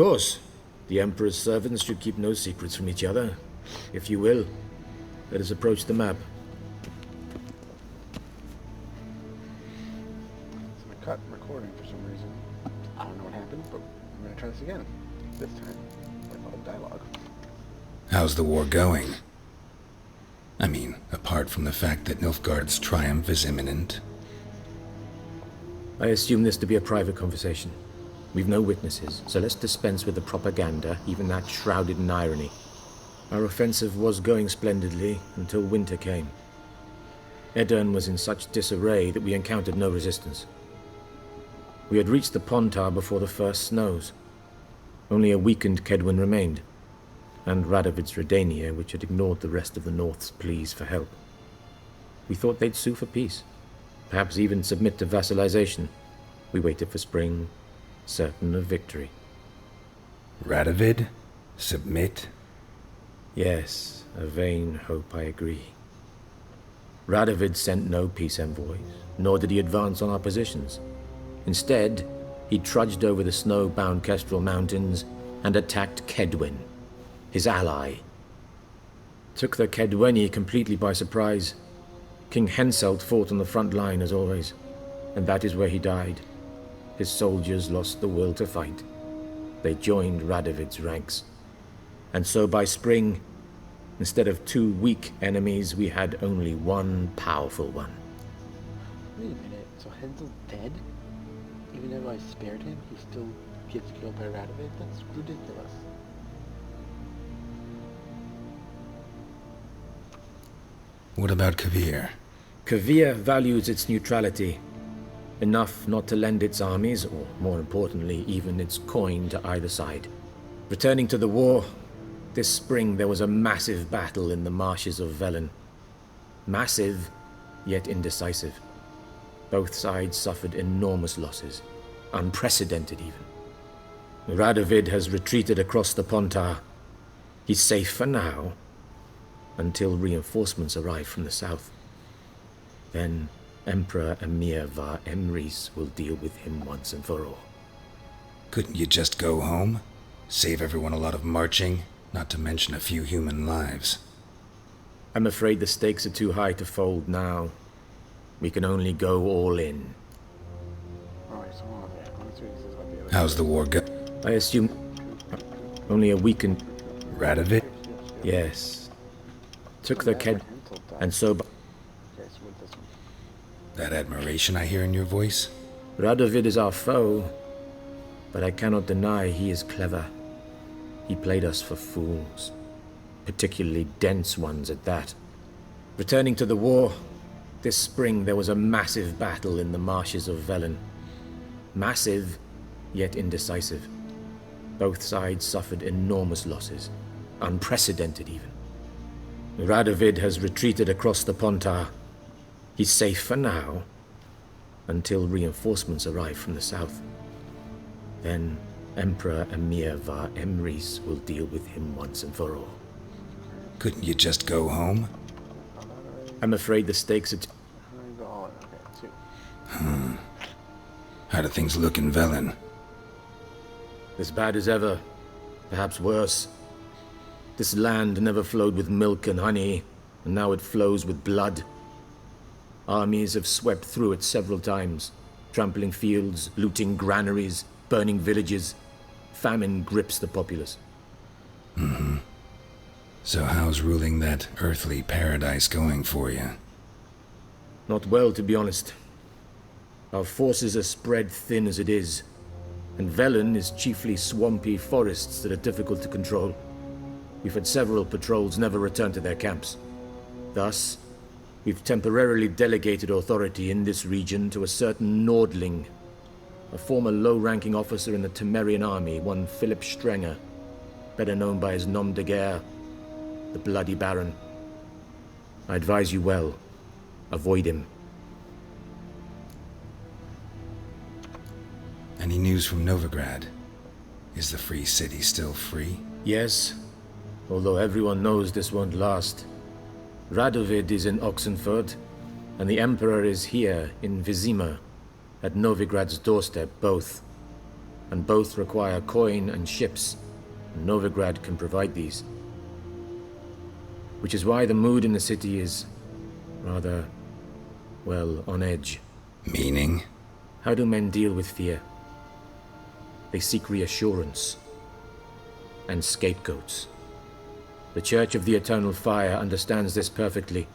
course. The Emperor's servants should keep no secrets from each other. If you will, let us approach the map. It's my cut recording for some reason. I don't know what happened, but I'm gonna try this again. This time, with all dialogue. How's the war going? I mean, apart from the fact that Nilfgaard's triumph is imminent. I assume this to be a private conversation. We've no witnesses, so let's dispense with the propaganda, even that shrouded in irony. Our offensive was going splendidly until winter came. Edirn was in such disarray that we encountered no resistance. We had reached the Pontar before the first snows. Only a weakened Kedwen remained, and Radovid's Redania, which had ignored the rest of the North's pleas for help. We thought they'd sue for peace, perhaps even submit to vassalization. We waited for spring, certain of victory. Radovid? Submit? Yes, a vain hope, I agree. Radovid sent no peace envoys, nor did he advance on our positions. Instead, he trudged over the snow-bound Kestrel Mountains and attacked Kedwen, his ally. Took the Kedweni completely by surprise. King Henselt fought on the front line as always, and that is where he died. His soldiers lost the will to fight. They joined Radovid's ranks. And so by spring, instead of 2 weak enemies, we had only one powerful one. Wait a minute, so Hensel's dead? Even though I spared him, he still gets killed by Radovid? That's ridiculous. What about Kovir? Kovir values its neutrality, enough not to lend its armies, or more importantly, even its coin to either side. Returning to the war, this spring there was a massive battle in the marshes of Velen. Massive, yet indecisive. Both sides suffered enormous losses, unprecedented even. Radovid has retreated across the Pontar. He's safe for now, until reinforcements arrive from the south. Then Emperor Emir var Emrys will deal with him once and for all. Couldn't you just go home? Save everyone a lot of marching, not to mention a few human lives. I'm afraid the stakes are too high to fold now. We can only go all in. Alright, so hold on there. Let me see what he says about the other. How's the war go? I assume only a weakened... Radovid? Yes. Took the Ked... and so... Okay, so with this one. That admiration I hear in your voice? Radovid is our foe, but I cannot deny he is clever. He played us for fools, particularly dense ones at that. Returning to the war, this spring there was a massive battle in the marshes of Velen. Massive, yet indecisive. Both sides suffered enormous losses, unprecedented even. Radovid has retreated across the Pontar. He's safe for now, until reinforcements arrive from the south. Then Emperor Emir var Emrys will deal with him once and for all. Couldn't you just go home? I'm afraid the stakes are Go on. Okay, 2. How do things look in Velen? as bad as ever, perhaps worse. This land never flowed with milk and honey, and now it flows with blood. Armies have swept through it several times, trampling fields, looting granaries, burning villages. Famine grips the populace. So how's ruling that earthly paradise going for you? Not well, to be honest. Our forces are spread thin as it is, and Velen is chiefly swampy forests that are difficult to control. We've had several patrols never return to their camps. Thus, we've temporarily delegated authority in this region to a certain Nordling, a former low-ranking officer in the Temerian army, one Philip Strenger, better known by his nom de guerre, the Bloody Baron. I advise you well. Avoid him. Any news from Novigrad? Is the free city still free? Yes, although everyone knows this won't last. Radovid is in Oxenfurt, and the Emperor is here in Vizima, at Novigrad's doorstep both. and both require coin and ships. Novigrad can provide these. Which is why the mood in the city is rather, well, on edge. Meaning? How do men deal with fear? They seek reassurance and scapegoats. The Church of the Eternal Fire understands this perfectly,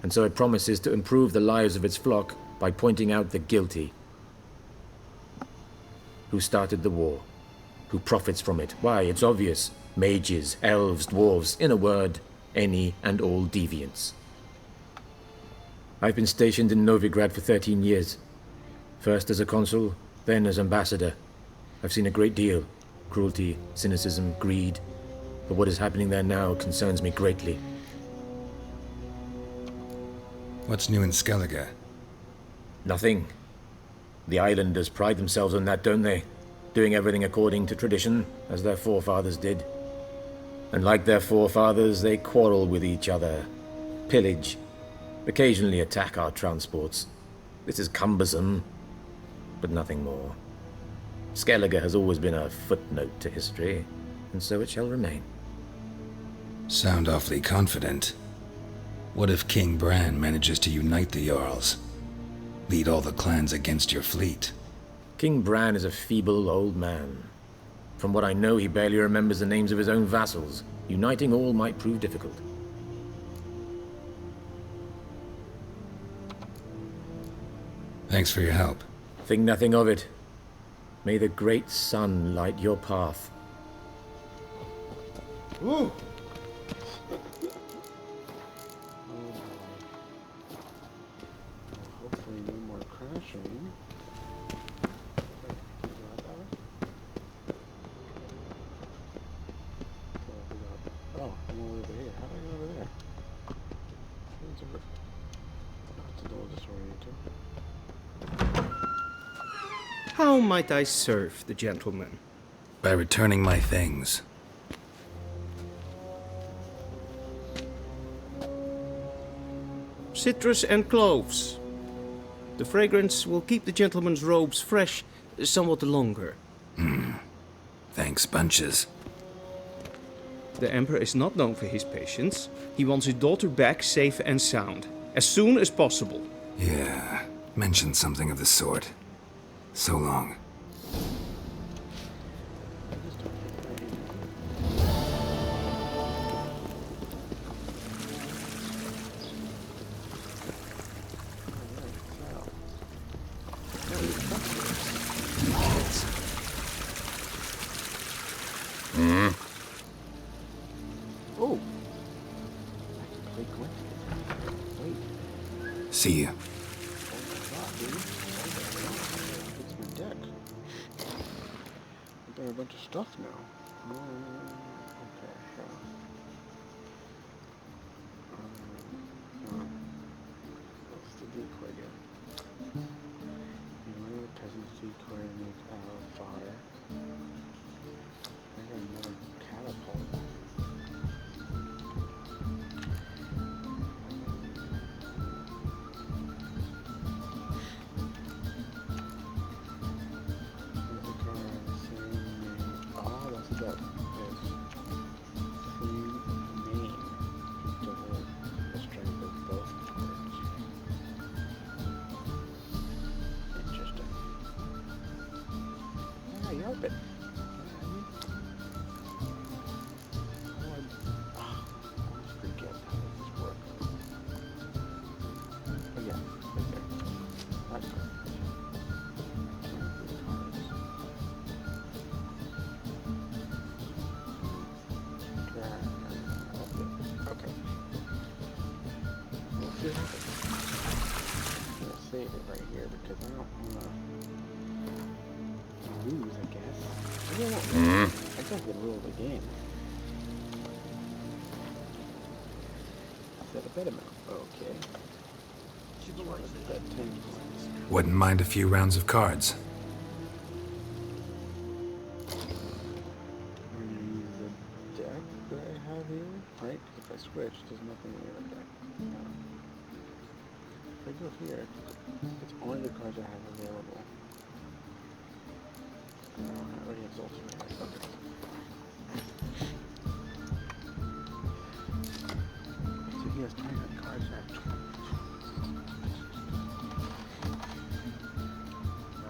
and so it promises to improve the lives of its flock by pointing out the guilty. Who started the war? Who profits from it? Why, it's obvious. Mages, elves, dwarves, in a word, any and all deviants. I've been stationed in Novigrad for 13 years. First as a consul, then as ambassador. I've seen a great deal. Cruelty, cynicism, greed. But what is happening there now concerns me greatly. What's new in Skellige? Nothing. The islanders pride themselves on that, don't they? Doing everything according to tradition, as their forefathers did. And like their forefathers, they quarrel with each other, pillage, occasionally attack our transports. This is cumbersome, but nothing more. Skellige has always been a footnote to history, and so it shall remain. Sound awfully confident. What if King Bran manages to unite the Jarls? Lead all the clans against your fleet? King Bran is a feeble old man. From what I know, he barely remembers the names of his own vassals. Uniting all might prove difficult. Thanks for your help. Think nothing of it. May the great sun light your path. Ooh. Hopefully no more crashing. Oh, I'm all over here. How do I get over there? That's a little disorienting. How might I serve the gentleman? By returning my things. Citrus and cloves. The fragrance will keep the gentleman's robes fresh somewhat longer. Thanks, bunches. The Emperor is not known for his patience. He wants his daughter back safe and sound, as soon as possible. Yeah, mentioned something of the sort. So long. Oh! Wait, wait. See you. Oh my god, dude. It's my deck. I've got a bunch of stuff now. Okay, sure. What's the decoy do? You want the peasant's decoy to make out of fire. I got another catapult. Oh, that's what that is. Same name. Double the strength of both cards. Interesting. Ah, yarp it. I always forget how this works. Oh yeah, right there. That's good. Okay. We'll see what happens. I'm gonna save it right here because I don't wanna lose, I guess. I don't know. I got the rule of the game. Set a bet amount. Okay. Bet 10 points. Wouldn't mind a few rounds of cards. I'm gonna use the deck that I have here, right? If I switch, there's nothing in the other deck. If I go here, it's only the cards I have available. I already have ultimate. Okay. So he has 29 cards now.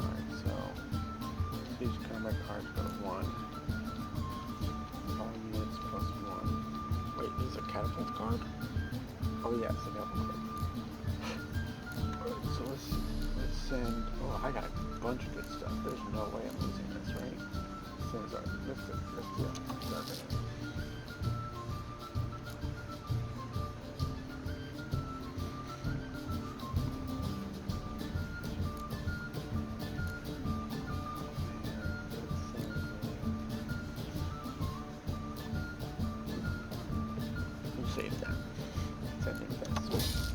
Alright, so these combat cards go to 1. All units plus 1. Wait, this is a catapult card? Oh yeah, it's a catapult card. Alright, so let's send. Oh, I got a bunch of good stuff. There's no way I'm losing this, right? Let's do it. Save that. Sending this.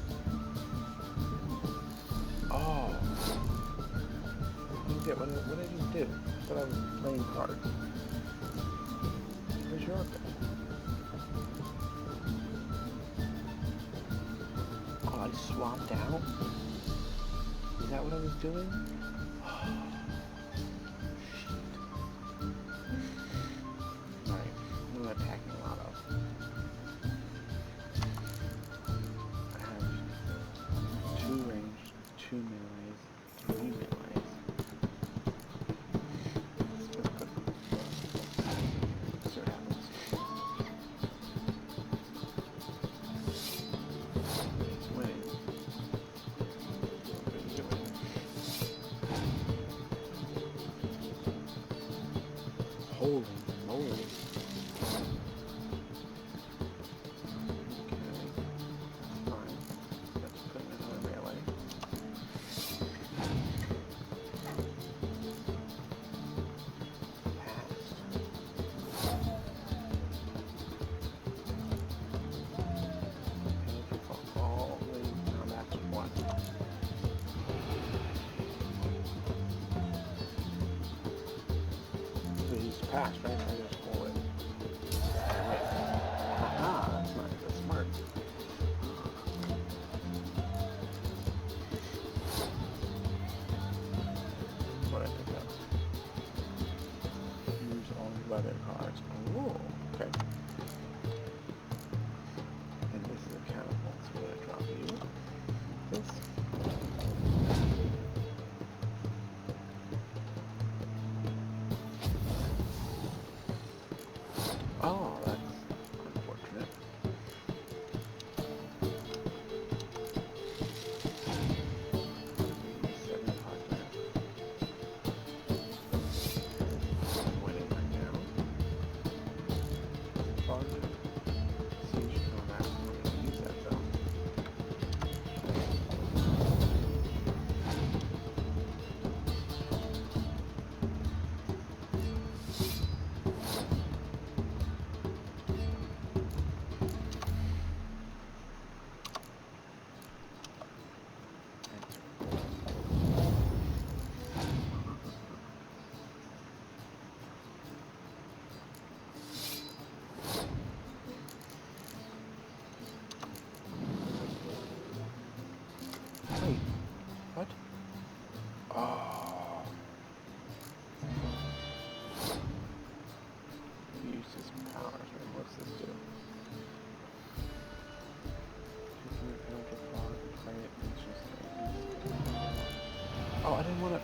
Oh. What did I just do? I thought I was playing cards. Where's your archive? Oh, I swapped out? Is that what I was doing? Alright, I'm attacking a lot of. I have 2 ranged, 2 melees, 3 melees. Holy moly. Okay, that's fine. Let's put another melee. Passed. Penalty for all the combats of 1. He's passed, right? I just hold it. Haha, that's not that's smart. What I pick up? Use all leather cards. Oh, okay. And this is a catapult, so I'm gonna drop you. This. Oh, that's unfortunate. 7 5 I'm winning right now. Fun. Siege combat. I'm gonna use that though. Wait, what? Oh. Use his powers, right? What's this do? Oh, I didn't want to.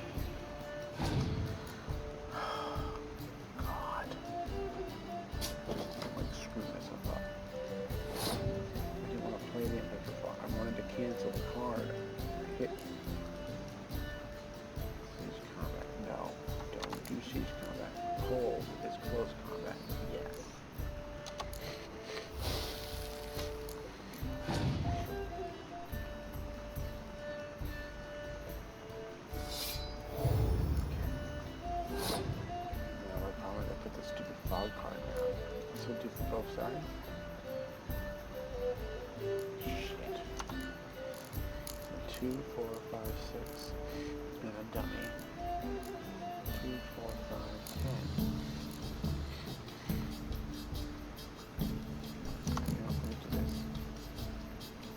God. I'm like screwing myself up. I didn't want to play the Electrified. I wanted to cancel the card. I hit siege combat. No, don't do siege combat. Cold is close combat. Yes. Now we're probably gonna put the stupid fog card down. This will do for both sides. Shit. 2, 4, 5, 6, and a dummy. 2, 4, 5, 10. You know, let me do this.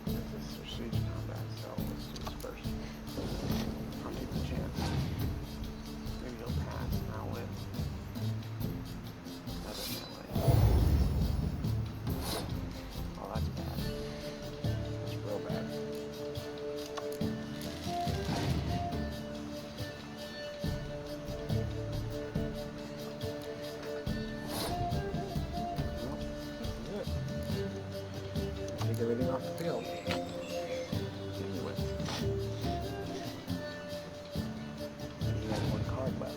This is for siege combat, so let's do this first. I'll take the chance. Maybe he'll pass and I'll win. everything off the field. Anyway. And he has one card left.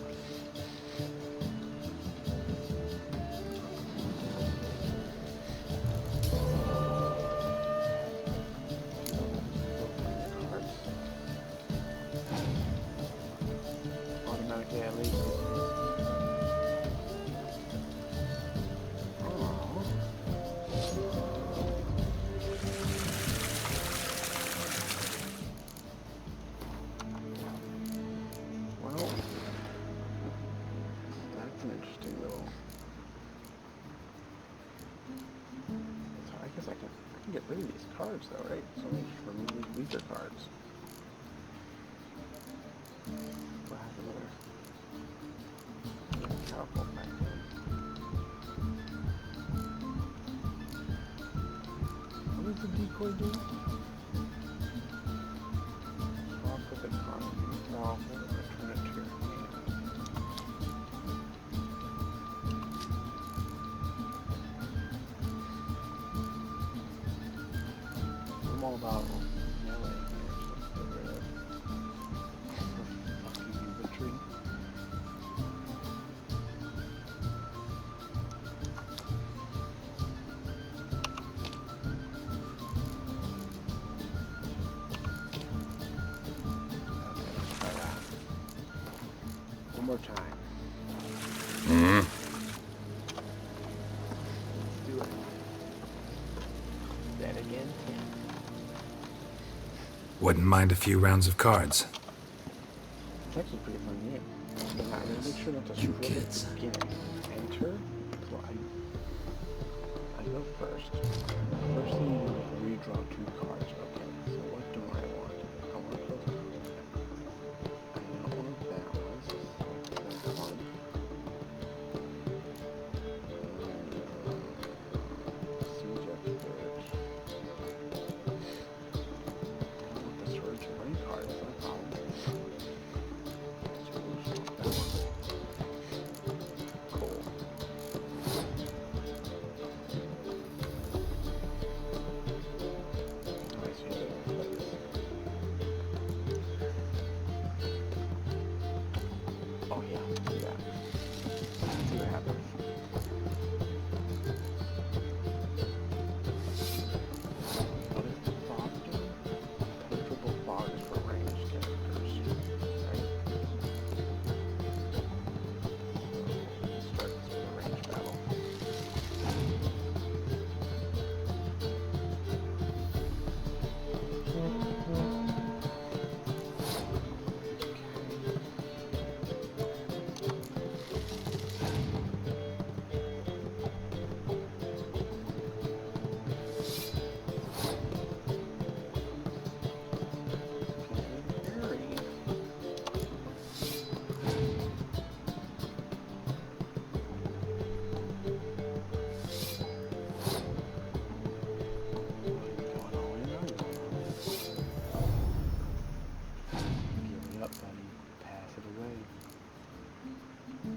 Automatically at least. Well, that's an interesting little. So I guess I can get rid of these cards though, right? So let me just remove these weaker cards. We'll have another catapult back in. What does the decoy do? Swap with the card. Well, return it to your hand. I'm all about melee here, so let's get rid of fucking inventory. Okay, let's try that. One more time. Let's do it. That again. Wouldn't mind a few rounds of cards. It's actually a pretty fun game. I'm gonna make sure not to You screw kids. it again. Enter. So I go first. First thing you do is redraw 2 cards. Okay, so what do I want? I want those. I don't want that one. So that one. Siege expert. I want the Surge Rain cards. No problem. Cool. Nice. Oh yeah, yeah. See what happens. What is the fog do? Penetrable fog is for ranged characters, right? So, let's start this with a ranged battle. Parry. Going all in, I'm going all in. Give it up, buddy. Pass it away.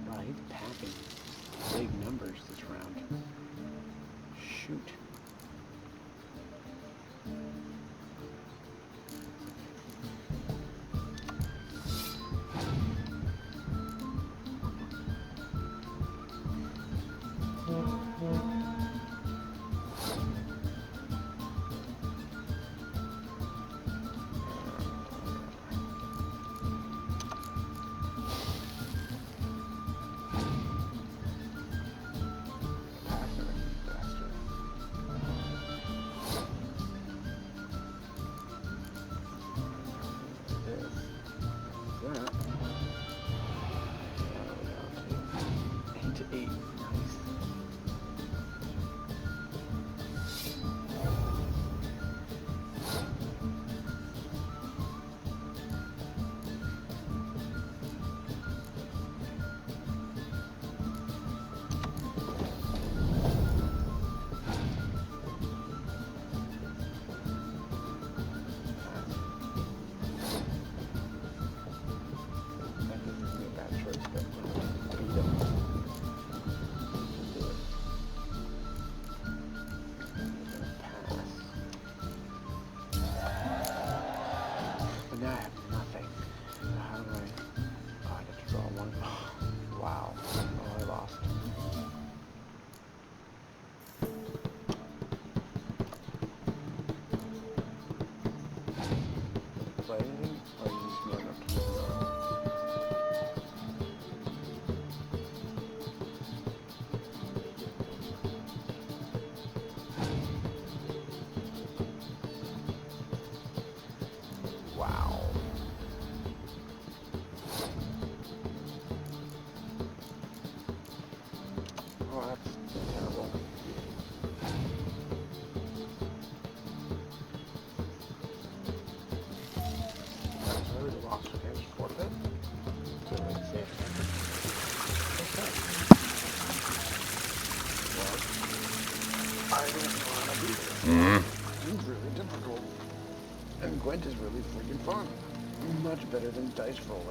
Wow, he's packing big numbers this round. Shoot. Passive bastard. I don't want to do this. It's really difficult. And Gwent is really freaking fun. Much better than dice rolling.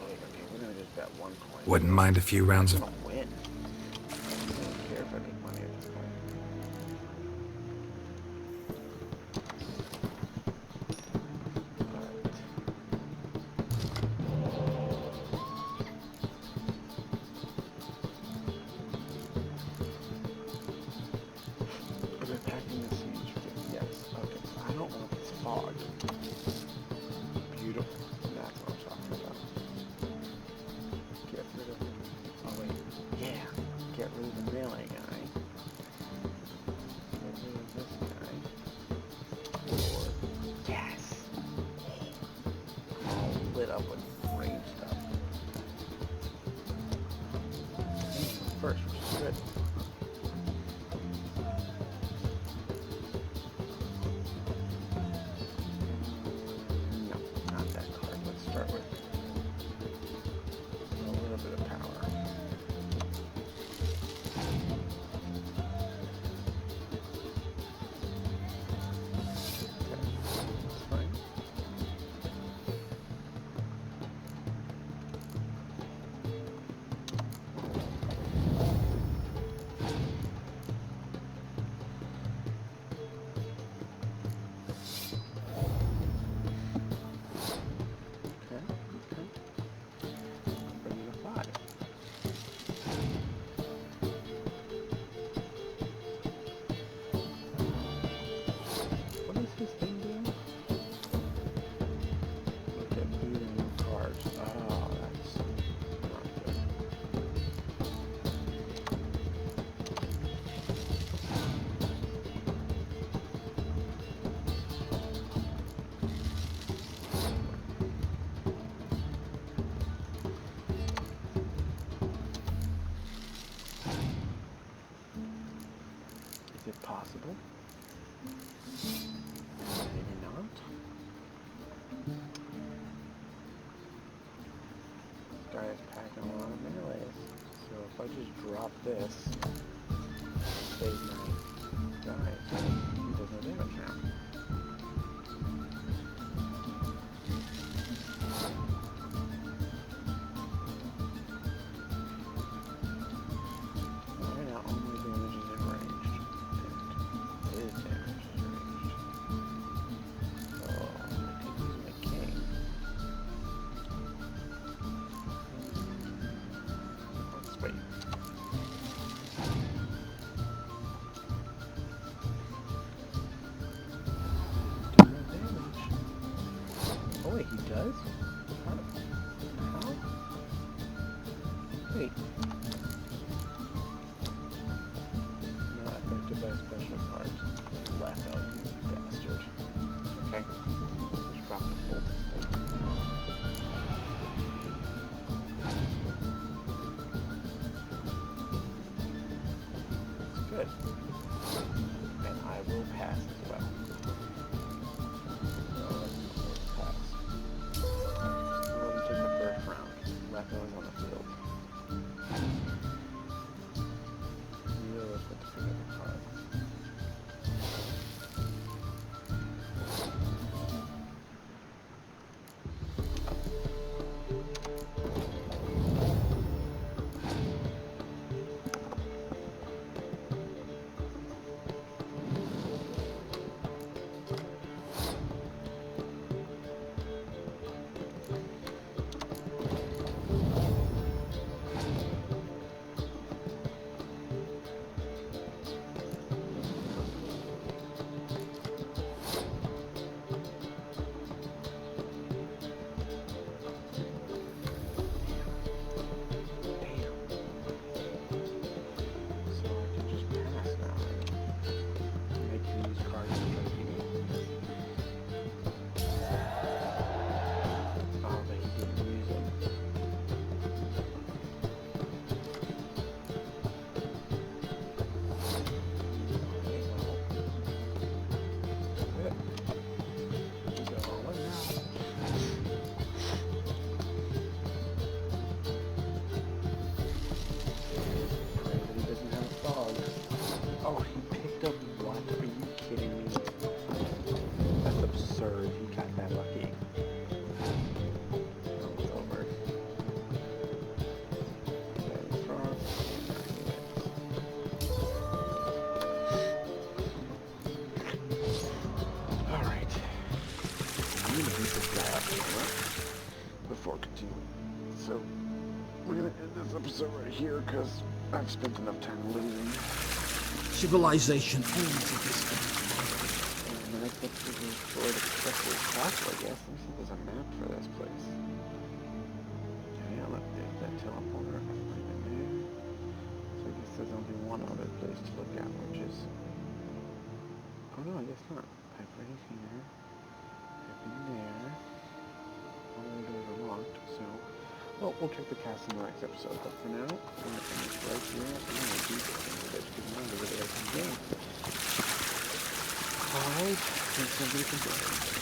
Like, okay, we're gonna just bet one coin. Wouldn't mind a few rounds I'm of... gonna win. I don't care if I make money at this point. Is it packing the siege? Yes. Okay, so I don't want this fog. Beautiful. That's what I'm talking about. Get rid of him. Oh wait. Yeah. Get rid of the melee guy. Get rid of this guy. Or yes. All lit up with range stuff. First, which is good. No, not that card. Let's start with a little bit of power. Okay, that's fine. Okay. Bring it to 5. What is this thing doing? Look at bleeding cards. Oh, that's not good. Is it possible? Maybe not. This guy is packing a lot of melees. So if I just drop this, save my guys, he does no damage now. Right now, all my damage is in ranged. And his damage is ranged. So I could use my king. Let's wait. Do no damage. Oh wait, he does? How? Wait. Not affected by special cards. Left out, you bastard. Okay. Just drop the bolt. That's good. And I will pass as well. So let's pass. We're going to take the first round. Left out on the field. Really put the finger in the card. so we're gonna end this episode right here because I've spent enough time losing. Civilization owns at this time. And the next episode is destroyed Expressway Castle, I guess. Let me see if there's a map for this place. Yeah, look, there's that teleporter. I can find it there. So I guess there's only one other place to look at, which is... Oh no, I guess not. Pipe right here. Pipe in there. All the doors are locked, so... Well, we'll check the castle in the next episode, but for now, I'm going to finish right here. I'm going to do something with it, because now I'm going to go to the game. Alright, thanks for everybody for joining.